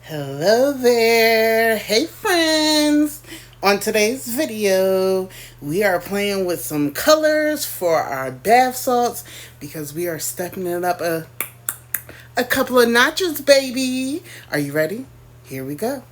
Hello there. Hey friends. On today's video, we are playing with some colors for our bath salts because we are stepping it up a couple of notches, baby. Are you ready? Here we go.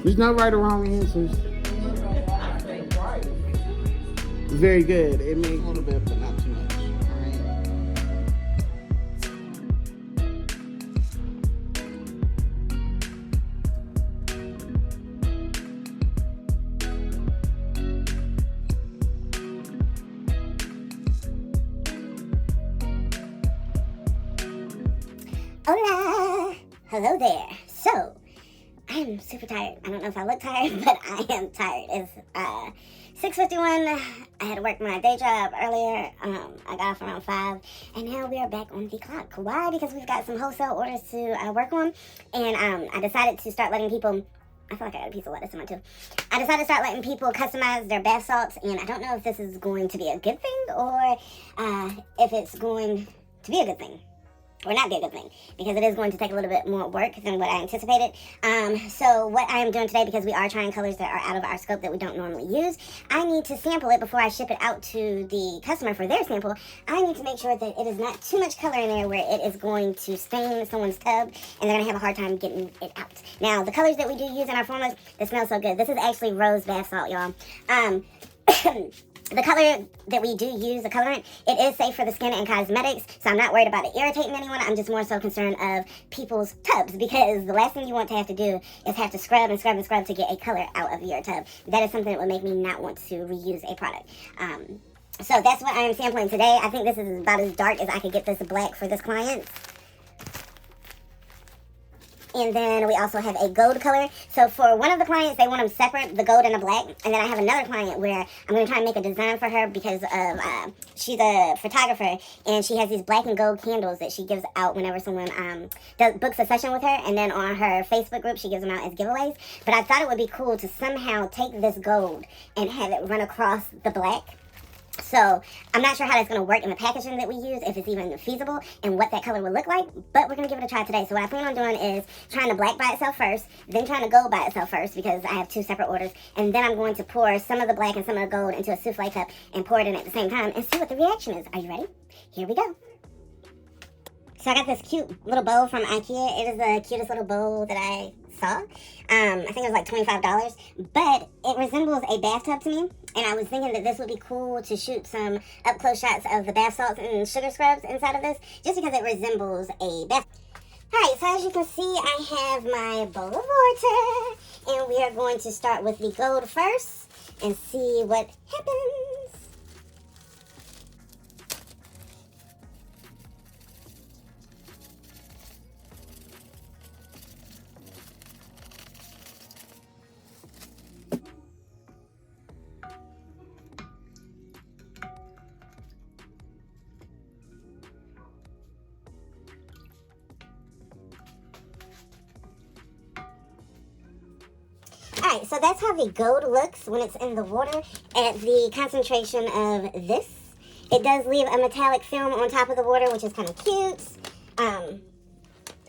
There's no right or wrong answers. Very good. It may a little bit, but not too much. All right. Hola! Hello there. So, I'm super tired. I don't know if I look tired, but I am tired. It's 6:51. I had to work my day job earlier. I got off around 5, and now we are back on the clock. Why? Because we've got some wholesale orders to work on, and I decided to start letting people. I feel like I got a piece of lettuce in my tooth. I decided to start letting people customize their bath salts, and I don't know if this is going to be a good thing or if it's going to be a good thing. Or not be a good thing, because it is going to take a little bit more work than what I anticipated. So what I am doing today, because we are trying colors that are out of our scope that we don't normally use, I need to sample it before I ship it out to the customer for their sample. I need to make sure that it is not too much color in there where it is going to stain someone's tub and they're going to have a hard time getting it out. Now, the colors that we do use in our formulas, they smell so good. This is actually rose bath salt, y'all. The color that we do use, the colorant, it is safe for the skin and cosmetics, so I'm not worried about it irritating anyone. I'm just more so concerned of people's tubs, because the last thing you want to have to do is have to scrub and scrub and scrub to get a color out of your tub. That is something that would make me not want to reuse a product. So that's what I am sampling today. I think this is about as dark as I could get this black for this client. And then we also have a gold color. So for one of the clients, they want them separate, the gold and the black. And then I have another client where I'm going to try and make a design for her because of she's a photographer, and she has these black and gold candles that she gives out whenever someone books a session with her. And then on her Facebook group, she gives them out as giveaways. But I thought it would be cool to somehow take this gold and have it run across the black. So I'm not sure how that's going to work in the packaging that we use, if it's even feasible, and what that color would look like, but we're going to give it a try today. So what I plan on doing is trying the black by itself first, then trying the gold by itself first, because I have two separate orders, and then I'm going to pour some of the black and some of the gold into a souffle cup and pour it in at the same time and see what the reaction is. Are you ready? Here we go. So I got this cute little bowl from Ikea. It is the cutest little bowl that I saw. I think it was like $25, but it resembles a bathtub to me. And I was thinking that this would be cool to shoot some up-close shots of the bath salts and sugar scrubs inside of this, just because it resembles a bath. Alright, so as you can see, I have my bowl of water, and we are going to start with the gold first and see what happens. Alright, so that's how the gold looks when it's in the water at the concentration of this. It does leave a metallic film on top of the water, which is kind of cute. I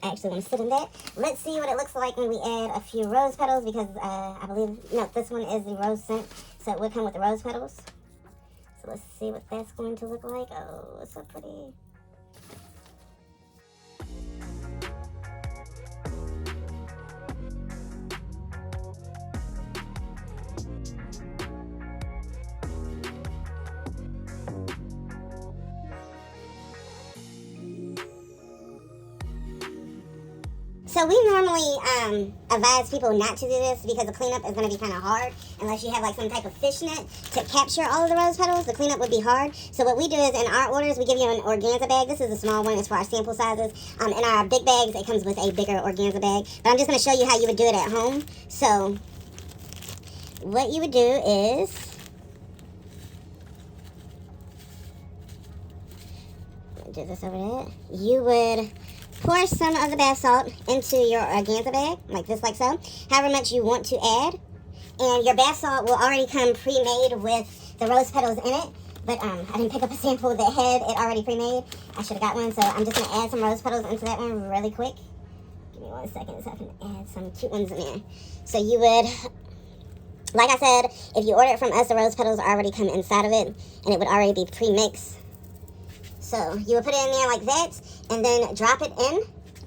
actually want to sit in that. Let's see what it looks like when we add a few rose petals, because I believe, no, this one is the rose scent, so it will come with the rose petals. So let's see what that's going to look like. Oh, it's so pretty. So So we normally advise people not to do this because the cleanup is going to be kind of hard unless you have like some type of fishnet to capture all of the rose petals. The cleanup would be hard. So what we do is in our orders, we give you an organza bag. This is a small one. It's for our sample sizes. In our big bags, it comes with a bigger organza bag. But I'm just going to show you how you would do it at home. So what you would do is do this over there. You would pour some of the bath salt into your organza bag, like this, like so, however much you want to add. And your bath salt will already come pre-made with the rose petals in it. But I didn't pick up a sample that had it already pre-made. I should have got one, so I'm just going to add some rose petals into that one really quick. Give me 1 second so I can add some cute ones in there. So you would, like I said, if you order it from us, the rose petals already come inside of it, and it would already be pre-mixed. So you would put it in there like that, and then drop it in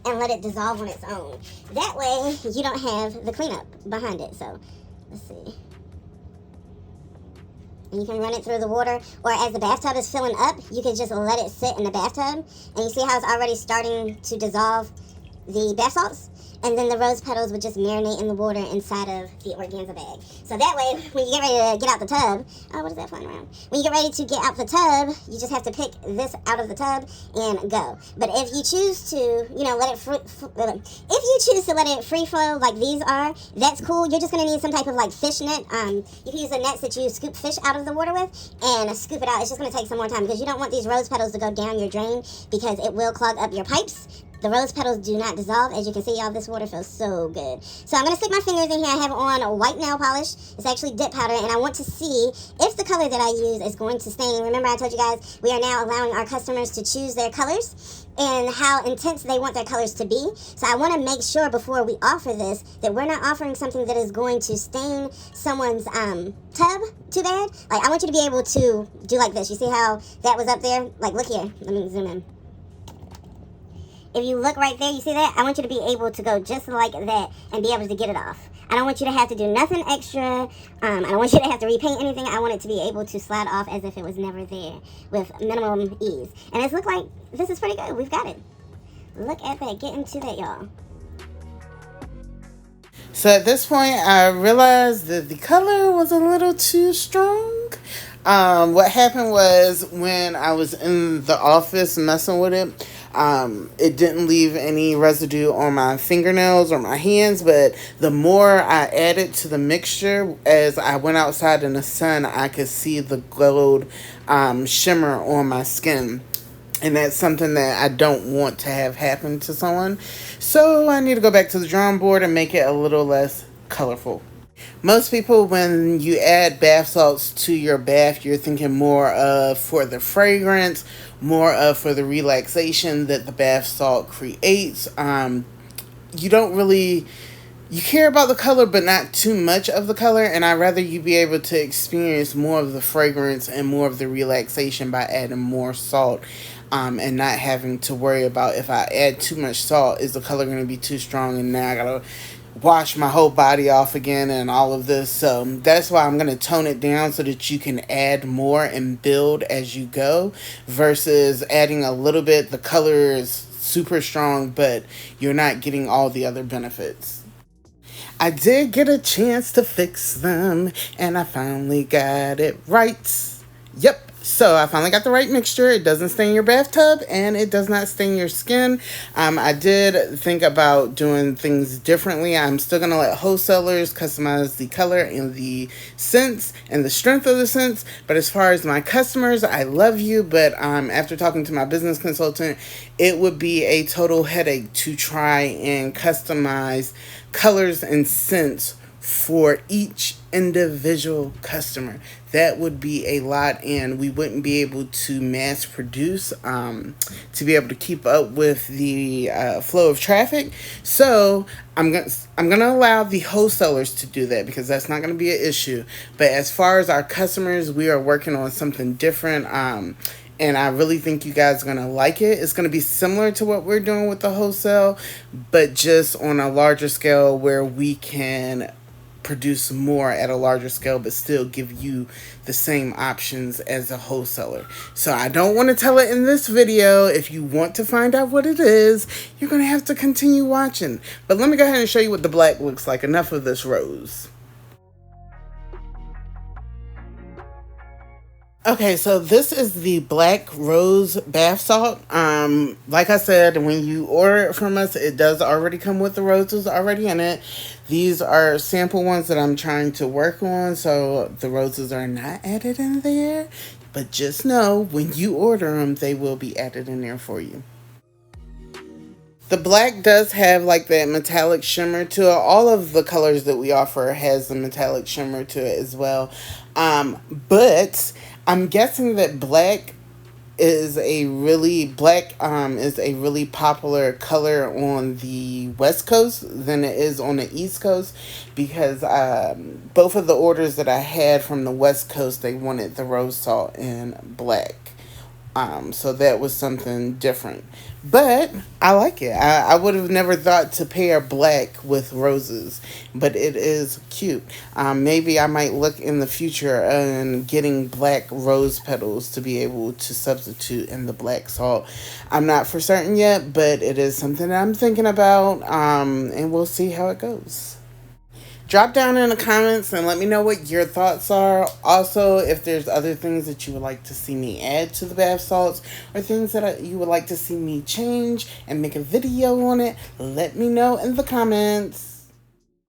and let it dissolve on its own. That way, you don't have the cleanup behind it. So, let's see. And you can run it through the water, or as the bathtub is filling up, you can just let it sit in the bathtub. And you see how it's already starting to dissolve the bath salts? And then the rose petals would just marinate in the water inside of the organza bag. So that way, when you get ready to get out the tub, oh, what is that flying around? When you get ready to get out the tub, you just have to pick this out of the tub and go. But if you choose to, let it let it free flow like these are, that's cool. You're just gonna need some type of like fish net. You can use the nets that you scoop fish out of the water with and scoop it out. It's just gonna take some more time because you don't want these rose petals to go down your drain because it will clog up your pipes. The rose petals do not dissolve. As you can see, y'all, this water feels so good. So I'm going to stick my fingers in here. I have on white nail polish. It's actually dip powder, and I want to see if the color that I use is going to stain. Remember, I told you guys, we are now allowing our customers to choose their colors and how intense they want their colors to be. So I want to make sure before we offer this that we're not offering something that is going to stain someone's tub too bad. Like, I want you to be able to do like this. You see how that was up there? Like, look here. Let me zoom in. If you look right there, you see that? I want you to be able to go just like that and be able to get it off. I don't want you to have to do nothing extra. I don't want you to have to repaint anything. I want it to be able to slide off as if it was never there with minimum ease. And it's look like this is pretty good. We've got it. Look at that. Get into that, y'all. So at this point, I realized that the color was a little too strong. What happened was when I was in the office messing with it, it didn't leave any residue on my fingernails or my hands, but the more I added to the mixture, as I went outside in the sun, I could see the gold shimmer on my skin. And that's something that I don't want to have happen to someone. So I need to go back to the drawing board and make it a little less colorful. Most people, when you add bath salts to your bath, you're thinking more of for the fragrance, more of for the relaxation that the bath salt creates. You don't really, you care about the color, but not too much of the color. And I'd rather you be able to experience more of the fragrance and more of the relaxation by adding more salt. And not having to worry about if I add too much salt, is the color going to be too strong and now I gotta wash my whole body off again and all of this. So that's why I'm going to tone it down so that you can add more and build as you go, versus adding a little bit. The color is super strong, but you're not getting all the other benefits. I did get a chance to fix them, and I finally got it right. Yep. So I finally got the right mixture. It doesn't stain your bathtub and it does not stain your skin. I did think about doing things differently. I'm still going to let wholesalers customize the color and the scents and the strength of the scents. But as far as my customers, I love you. But after talking to my business consultant, it would be a total headache to try and customize colors and scents for each individual customer. That would be a lot, and we wouldn't be able to mass produce to be able to keep up with the flow of traffic. So I'm gonna allow the wholesalers to do that because that's not gonna be an issue. But as far as our customers, we are working on something different. And I really think you guys are going to like it. It's going to be similar to what we're doing with the wholesale, but just on a larger scale where we can produce more at a larger scale, but still give you the same options as a wholesaler. So I don't want to tell it in this video. If you want to find out what it is, you're going to have to continue watching. But let me go ahead and show you what the black looks like. Enough of this rose. Okay, so this is the Black Rose Bath Salt. Like I said, when you order it from us, it does already come with the roses already in it. These are sample ones that I'm trying to work on, so the roses are not added in there. But just know, when you order them, they will be added in there for you. The black does have like that metallic shimmer to it. All of the colors that we offer has a metallic shimmer to it as well. But I'm guessing that black is a really popular color on the West Coast than it is on the East Coast, because both of the orders that I had from the West Coast, they wanted the rose salt in black. So that was something different. But I like it. I would have never thought to pair black with roses, but it is cute. Maybe I might look in the future and getting black rose petals to be able to substitute in the black salt. I'm not for certain yet, but it is something that I'm thinking about, and we'll see how it goes. Drop down in the comments and let me know what your thoughts are. Also, if there's other things that you would like to see me add to the bath salts, or things that you would like to see me change and make a video on it, let me know in the comments.